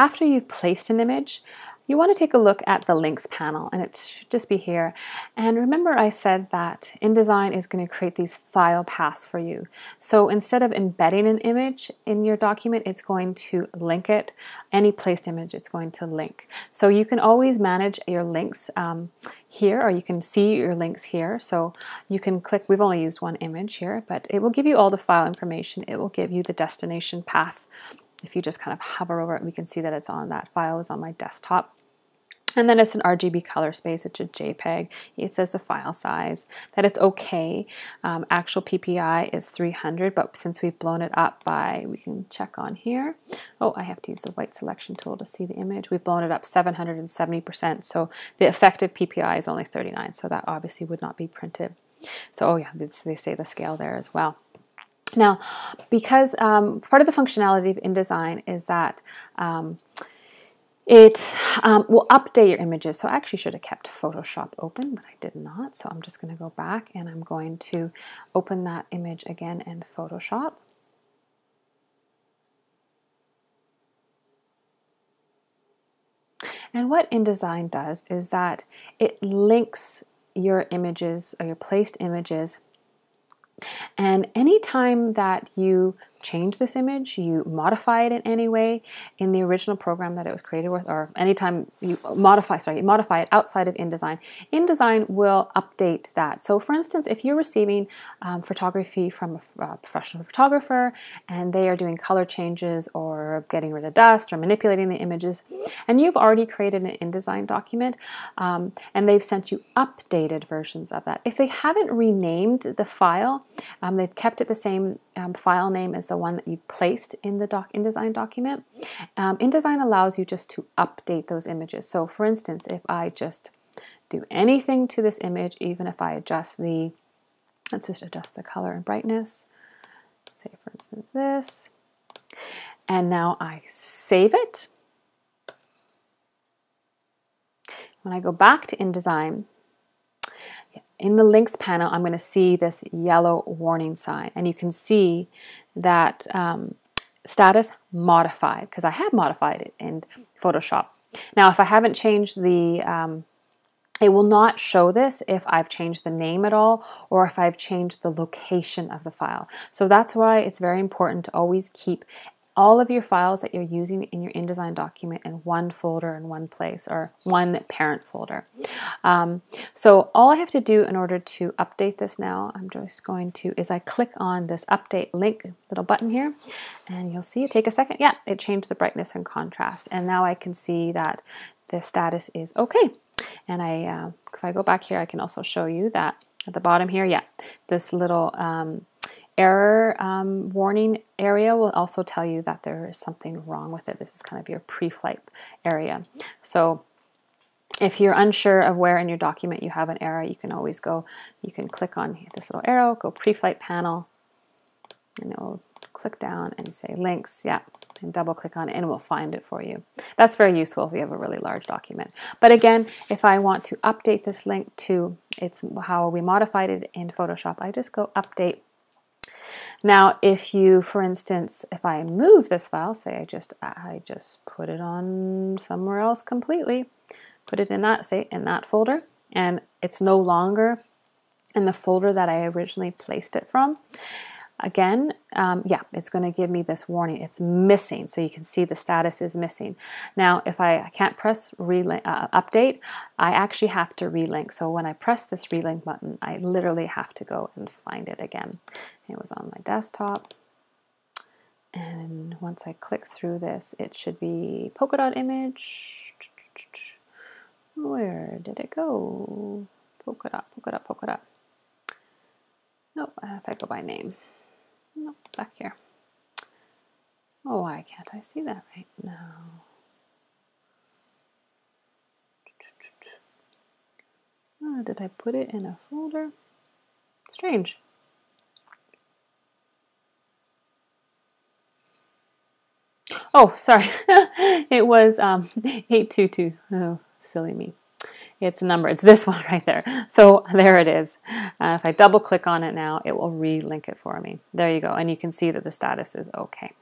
after you've placed an image, you want to take a look at the links panel, and it should just be here. And remember I said that InDesign is going to create these file paths for you. So instead of embedding an image in your document, it's going to link it. Any placed image, it's going to link. So you can always manage your links here, or you can see your links here. So you can click, we've only used one image here, but it will give you all the file information. It will give you the destination path. If you just kind of hover over it, we can see that it's on, that file is on my desktop. And then it's an RGB color space, it's a JPEG. It says the file size, that it's okay. Actual PPI is 300, but since we've blown it up by, we can check on here. Oh, I have to use the white selection tool to see the image. We've blown it up 770%, so the effective PPI is only 39, so that obviously would not be printed. So, oh yeah, they say the scale there as well. Now, because part of the functionality of InDesign is that it will update your images. So I actually should have kept Photoshop open, but I did not. So I'm just going to go back and I'm going to open that image again in Photoshop. And what InDesign does is that it links your images or your placed images. And anytime that you change this image, you modify it in any way in the original program that it was created with, or anytime you modify it outside of InDesign, InDesign will update that. So for instance, if you're receiving photography from a professional photographer and they are doing color changes or getting rid of dust or manipulating the images, and you've already created an InDesign document and they've sent you updated versions of that. If they haven't renamed the file, they've kept it the same file name as the one that you've placed in the InDesign document. InDesign allows you just to update those images. So for instance, if I just do anything to this image, even if I adjust the, let's just adjust the color and brightness, say for instance this, and now I save it. When I go back to InDesign, in the links panel, I'm going to see this yellow warning sign, and you can see that status modified, because I have modified it in Photoshop. Now, if I haven't changed the, it will not show this if I've changed the name at all or if I've changed the location of the file. So that's why it's very important to always keep all of your files that you're using in your InDesign document in one folder in one place, or one parent folder. So all I have to do in order to update this now, I'm just going to, is I click on this update link little button here, and you'll see it take a second. Yeah, it changed the brightness and contrast, and now I can see that the status is okay. And if I go back here, I can also show you that at the bottom here, yeah, this little error warning area will also tell you that there is something wrong with it. This is kind of your pre-flight area. So if you're unsure of where in your document you have an error, you can always go, you can click on this little arrow, go pre-flight panel, and it will click down and say links, yeah, and double click on it and it will find it for you. That's very useful if you have a really large document. But again, if I want to update this link to it's how we modified it in Photoshop, I just go update. Now, if you, for instance, if I move this file, say I just put it on somewhere else completely, put it in that, say in that folder, and it's no longer in the folder that I originally placed it from, again, yeah, it's going to give me this warning. It's missing, so you can see the status is missing. Now, if I can't press update, I actually have to relink. So when I press this relink button, I literally have to go and find it again. It was on my desktop, and once I click through this, it should be polka dot image. Where did it go? Polka dot, polka dot, polka dot. Nope, if I go by name. Nope, back here. Oh, why can't I see that right now? Oh, did I put it in a folder? Strange. Oh, sorry. It was 822. Oh, silly me. It's a number. It's this one right there. So there it is. If I double click on it now, it will relink it for me. There you go. And you can see that the status is okay.